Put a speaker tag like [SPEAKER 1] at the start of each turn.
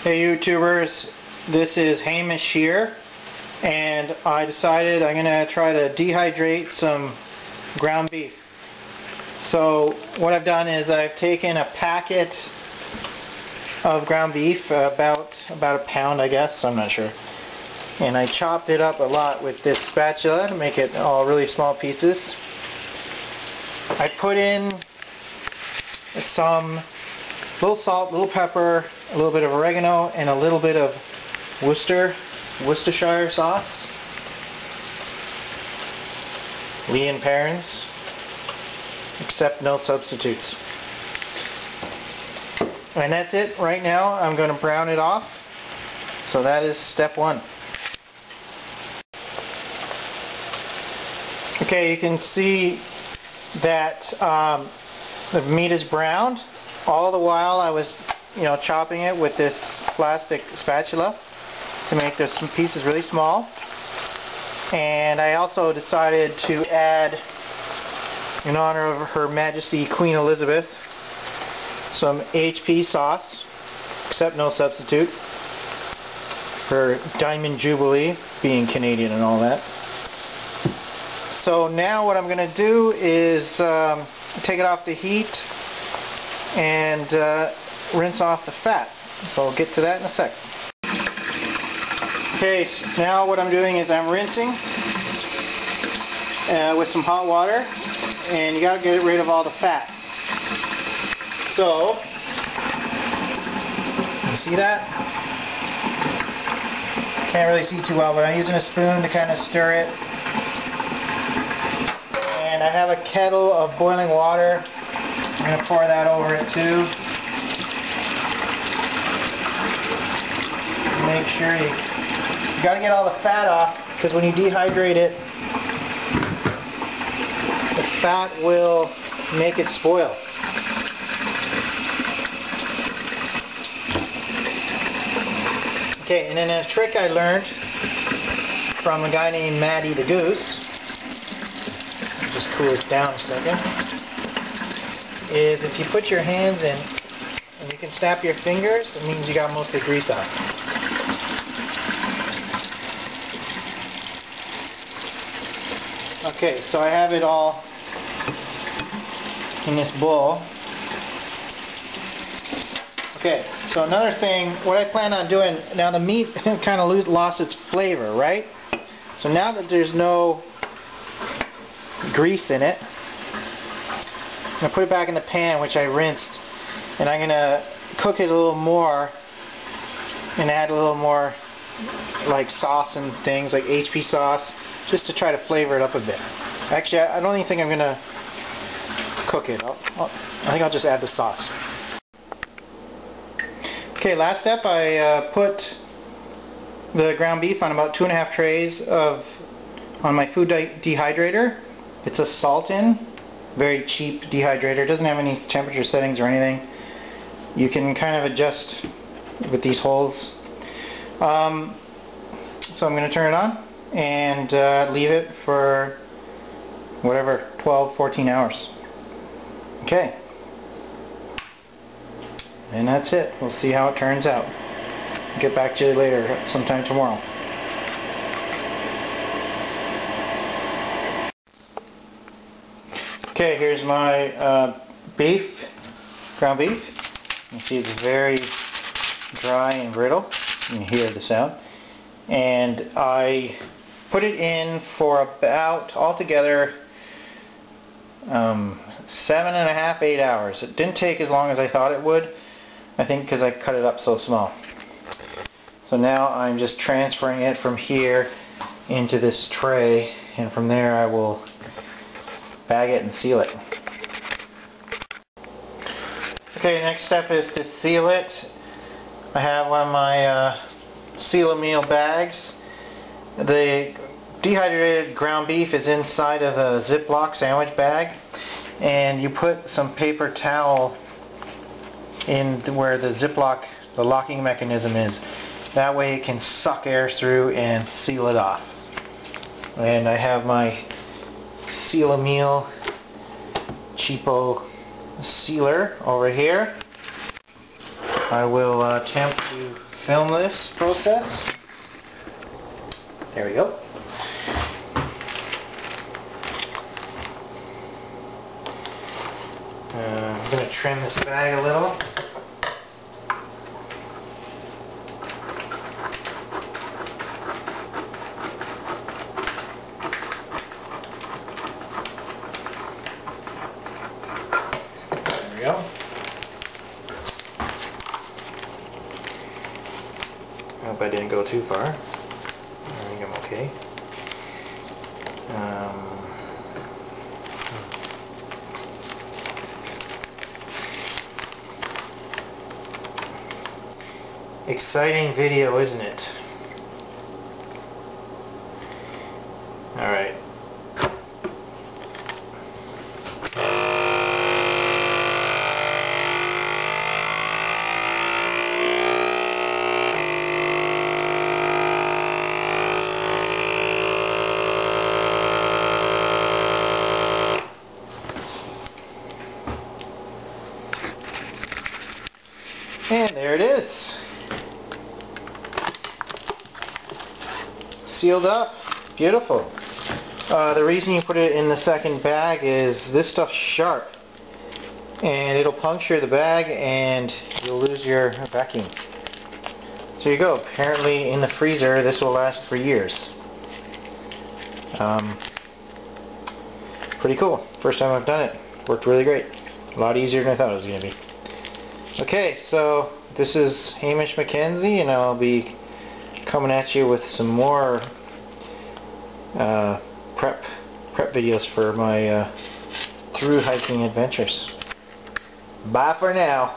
[SPEAKER 1] Hey YouTubers, this is Hamish here, and I decided I'm going to try to dehydrate some ground beef. So what I've done is I've taken a packet of ground beef, about a pound I guess, I'm not sure, and I chopped it up a lot with this spatula to make it all really small pieces. I put in some little salt, little pepper, a little bit of oregano, and a little bit of Worcestershire sauce. Lee and Perrins, except no substitutes. And that's it. Right now I'm going to brown it off. So that is step one. Okay, you can see that the meat is browned. All the while I was, chopping it with this plastic spatula to make the pieces really small. And I also decided to add, in honor of Her Majesty Queen Elizabeth, some HP sauce, except no substitute, for Diamond Jubilee, being Canadian and all that. So now what I'm going to do is take it off the heat and rinse off the fat. So I'll get to that in a sec. Okay, so now what I'm doing is I'm rinsing with some hot water, and you got to get rid of all the fat. So, you see that? Can't really see too well, but I'm using a spoon to kind of stir it. And I have a kettle of boiling water. I'm going to pour that over it too. Make sure you got to get all the fat off, because when you dehydrate it, the fat will make it spoil. Okay, and then a trick I learned from a guy named Matty the Goose, just cool this down a second, is if you put your hands in and you can snap your fingers, it means you got most of the grease off. Okay, so I have it all in this bowl. Okay, so another thing, what I plan on doing, now the meat kind of lost its flavor, right? So now that there's no grease in it, I'm going to put it back in the pan, which I rinsed, and I'm going to cook it a little more and add a little more like sauce and things like HP sauce, just to try to flavor it up a bit. Actually, I don't even think I'm going to cook it. I think I'll just add the sauce. Okay, last step, I put the ground beef on about 2.5 trays on my food dehydrator. It's a Salton, very cheap dehydrator. It doesn't have any temperature settings or anything. You can kind of adjust with these holes. So I'm going to turn it on and leave it for whatever, 12-14 hours. Okay. And that's it. We'll see how it turns out. Get back to you later, sometime tomorrow. Okay, here's my beef, ground beef. You can see it's very dry and brittle. You can hear the sound. And I put it in for about, altogether, 7.5, 8 hours. It didn't take as long as I thought it would, I think because I cut it up so small. So now I'm just transferring it from here into this tray, and from there I will bag it and seal it. Okay, next step is to seal it. I have one of my seal-a-meal bags. The dehydrated ground beef is inside of a Ziploc sandwich bag, and you put some paper towel in where the Ziploc, the locking mechanism is. That way it can suck air through and seal it off. And I have my seal-a-meal cheapo sealer over here. I will attempt to film this process. There we go. I'm going to trim this bag a little. There we go. I hope I didn't go too far. I think I'm okay. Exciting video, isn't it? Alright. And there it is. Sealed up. Beautiful. The reason you put it in the second bag is this stuff's sharp. And it'll puncture the bag and you'll lose your vacuum. So here you go. Apparently in the freezer this will last for years. Pretty cool. First time I've done it. Worked really great. A lot easier than I thought it was going to be. Okay, so this is Hamish Mackenzie, and I'll be coming at you with some more prep videos for my thru hiking adventures. Bye for now.